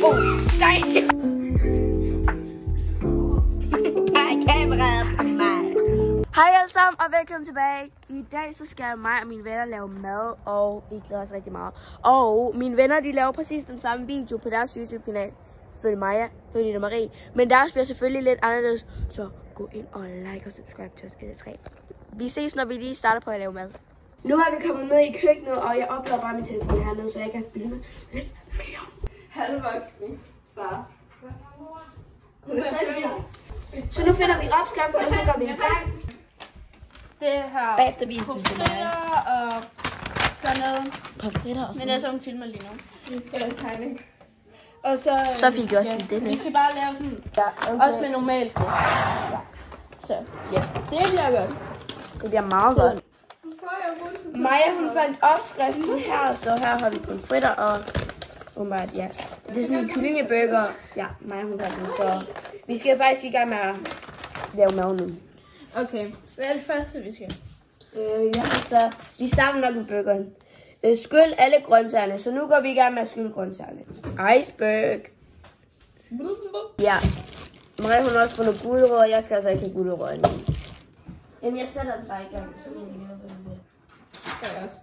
Nej! Kameraet på mig. Hej alle sammen, og velkommen tilbage. I dag så skal mig og mine venner lave mad, og vi glæder os rigtig meget. Og mine venner, de laver præcis den samme video på deres YouTube-kanal. Følg Maja, følg Nina Marie. Men deres bliver selvfølgelig lidt anderledes, så gå ind og like og subscribe til os alle tre. Vi ses, når vi lige starter på at lave mad. Nu er vi kommet ned i køkkenet, og jeg oplader bare min telefon hernede, så jeg kan filme lidt mere. Halvvoksen, Sara. Så nu finder vi opskriften, og så går vi i gang. Det her Bagefter viser vi til mig. og gør noget. Pomfritter og Men jeg så en filmer lige nu. Eller en tegning. Og så fik jeg også det med. Vi skal bare lave sådan, okay. også med normalt. Ja. Så ja, det bliver godt. Det bliver meget godt. Maja, hun fandt opskriften her, så her har vi pomfritter og umiddelbart, ja. Det er sådan en kyllingeburger. Ja, Maja, hun fandt den, så vi skal faktisk i gang med at lave mad nu. Okay, hvad er det første, vi skal? Ja, så vi starter nok med burgeren. Skyld alle grøntsagerne, så nu går vi i gang med at skylde grøntsagerne. Iceberg. Ja. Maja, hun har også fundet gulerødder, jeg skal altså ikke have gulerødder nu. Jamen, jeg sætter den bare i gang, så jeg laver det. Det gør også.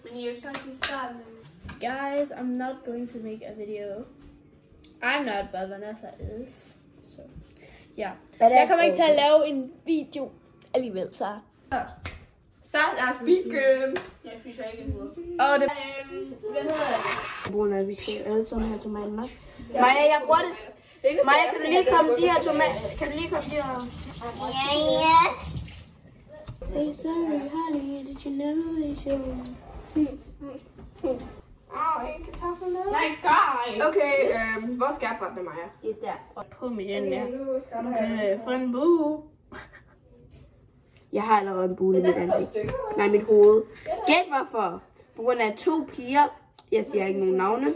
Men I er jo så ikke starten. Guys, I'm not going to make a video. I'm not, but Vanessa is. So, ja. Jeg kommer ikke til at lave en video alligevel, så. Så er speakeren. Jeg spiser ikke en hoved. Og det hvad hedder det? Brune, vi skal alle sammen have tomaten med. Maja, jeg bruger det. Maja, kan du lige komme de her tomater? Kan du lige komme de her? Ja. Say sorry, honey, did you never be sure? En kartoffel med? Nej, guy! Okay, hvor skal jeg brænde, Maja? Det er der. På med den der. Du kan få en bue. Jeg har allerede en bule i mit ansigt. Nej, mit hoved. Gæt hvorfor. På grund af 2 piger. Jeg siger ikke nogen navne.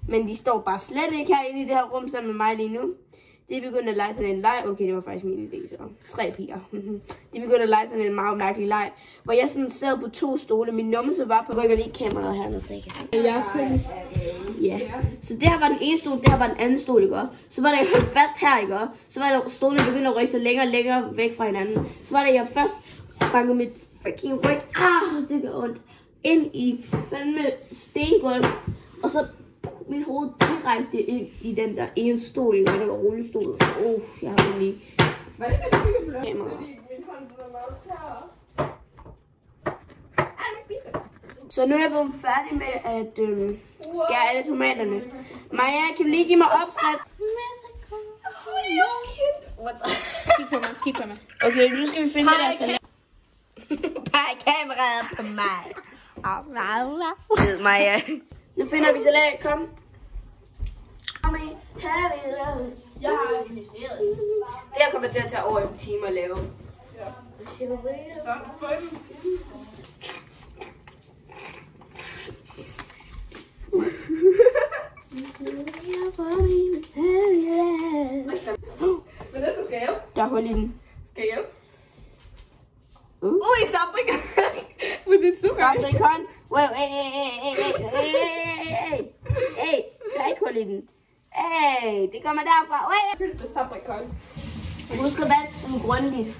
Men de står bare slet ikke herinde i det her rum sammen med mig lige nu. De begyndte at lege sådan en leg. Okay, det var faktisk min idé, så 3 piger. De begyndte at lege sådan en meget mærkelig leg. Hvor jeg sådan sad på 2 stole. Min numse var på. Jeg rykker lige kameraet hernede, så jeg kan se. Jeg skal. Ja. Så det her var den ene stol, det her var den anden stol, ikke? Så var der, jeg holdt fast her, ikke? Så var der, stolene begyndte at rykke sig længere og længere væk fra hinanden. Så var der, jeg først bankede mit freaking ryg. Det gør ondt. Ind i fandme stengulv. Og så min hoved direkte ind i den der ene stol, ikke? Det var rullestol. Jeg har den lige. Var det ikke en blød? Kamera. Min hånd var meget tør. Så nu er jeg blevet færdig med at skære alle tomaterne. Maja, kan du lige give mig opskrift? Kig på mig. Okay, nu skal vi finde det der salat. Bare kameraet på mig. Maja. Nu finder vi salat, kom. Jeg har initieret. Det her kommer til at tage over en time at lave. Ja. Så, få den. Men det skal jeg. Der er hul i den. Skal jeg? Ui, sabrikon. Men det er super. Sabrikon. Wow, hey, der er ikke hul i den. Hey, det kommer derfra. Fyld med sabrikon. Husk at vaske den grundigt.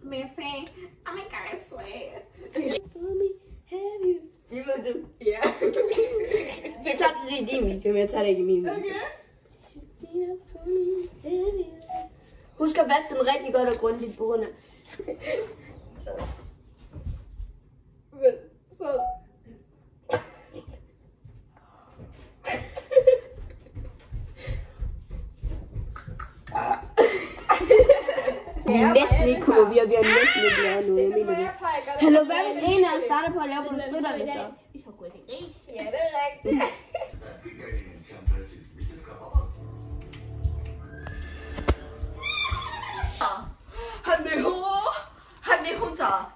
Missing. Oh my god, I swear. Det ved du. Ja. Jeg tager det i din video, men jeg tager det ikke i min video. Okay. Husk at vaske den rigtig godt og grundigt på grund af. Men så... Vi er næsten ikke kommet videre, vi har næsten ikke lavet noget, jeg mener det. Hallo, hvad hvis en af os starter på at lave pomfritterne så? Vi skal gå i det ris. Ja, det er rigtigt. Han är hunter.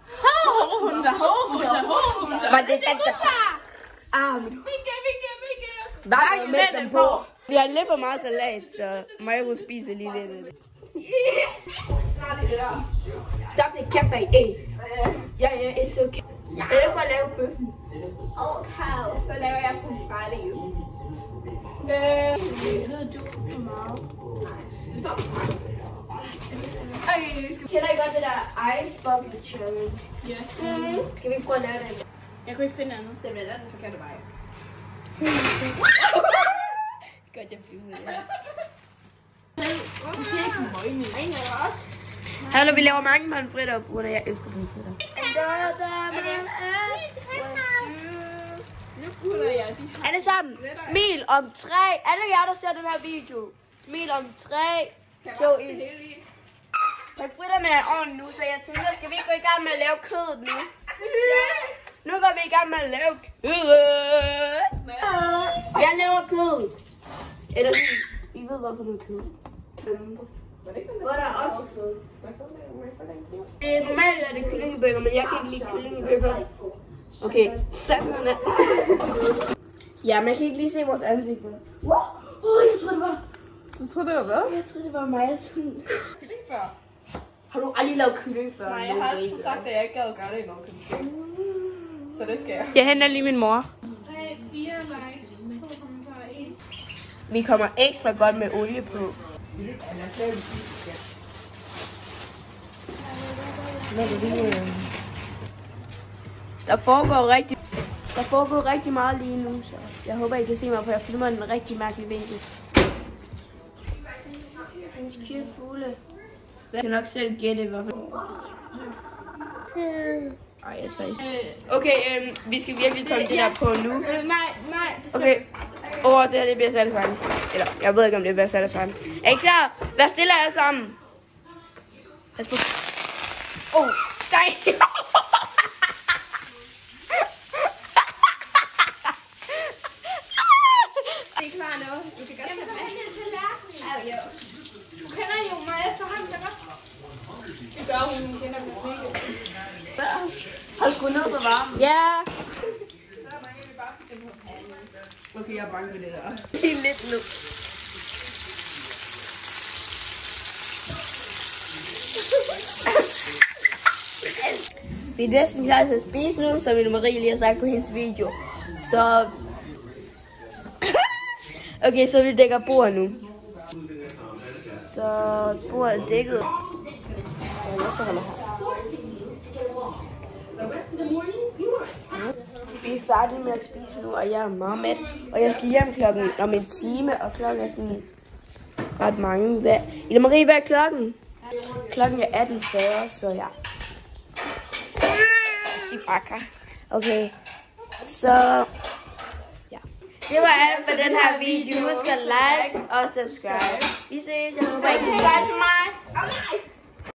Var det den der? Hvad er med dem på? Vi har lidt for meget salat, så mig hun spiser lige lidt af det. Stop the cat bag. Hey. Yeah, it's okay. Det er for at lave bøffen. Okay, så laver jeg på Fridays. Ved du for meget? Du stopper. Okay, vi skal... Kender I godt det der Ice Bubble Challenge? Ja. Skal vi ikke prøve at lave det? Jeg kunne ikke finde andet. Det bliver den forkerte vej. Godt, jeg flyver det her. Hallo, vi laver mange pomfritter på grund af, jeg elsker pomfritter. Alle sammen, smil om 3. Alle jer, der ser den her video. Smil om 3, 2, 1. Pomfritterne er ordentligt nu, så jeg tænker, skal vi ikke gå i gang med at lave kødet nu? Nu går vi i gang med at lave kødet. Jeg laver kødet. Eller I ved, hvorfor det er kød. Hvor der er også kød. Normalt er det kyllingebøger, men jeg kan ikke lide kyllingebøger. Okay, sådan er. Ja, man kan ikke lige se vores ansigt. Wow, jeg tror det var. Du tror det var hvad? Jeg tror det var mig. Kylling før? Har du aldrig lavet kylling før? Nej, jeg har altid sagt, at jeg ikke gad gøre det i madkundskab. Så det skal jeg. Jeg henter lige min mor. 3, 4 likes, 2 kommentarer, 1. Vi kommer ekstra godt med olie på. Der foregår rigtig meget lige nu, så jeg håber, I kan se mig, for jeg filmer en rigtig mærkelig vinkel. En cute fugle. Jeg kan nok selv gætte, hvorfor. Ej, jeg tror ikke. Okay, vi skal virkelig komme det der på nu. Nej, det skal okay. Det her, det bliver satisfying. Eller, jeg ved ikke, om det bliver satisfying. Er I klar? Vær stille alle sammen. Pas på. Nej. Det er klar nu. Du kan godt tage med. Du kender jo mig efterhånden, så godt. Det gør hun kender mig ikke. Har du skruet ned på varmen? Ja. Okay, jeg er bange for det der. Det er lidt nu. Vi er næsten klar til at spise nu, som Marie lige har sagt på hendes video. Så... Okay, så vi dækker bordet nu. Så bordet er dækket. Så jeg her. Vi er færdige med at spise nu, og jeg er meget mæt. Og jeg skal hjem klokken om en time, og klokken er sådan ret mange. Ida Marie, hvad er klokken? Klokken er 18:40, så ja. Okay, så ja. Det var alt for den her video. Husk at like og subscribe. Vi ses. Jeg håber, I kan subscribe til mig.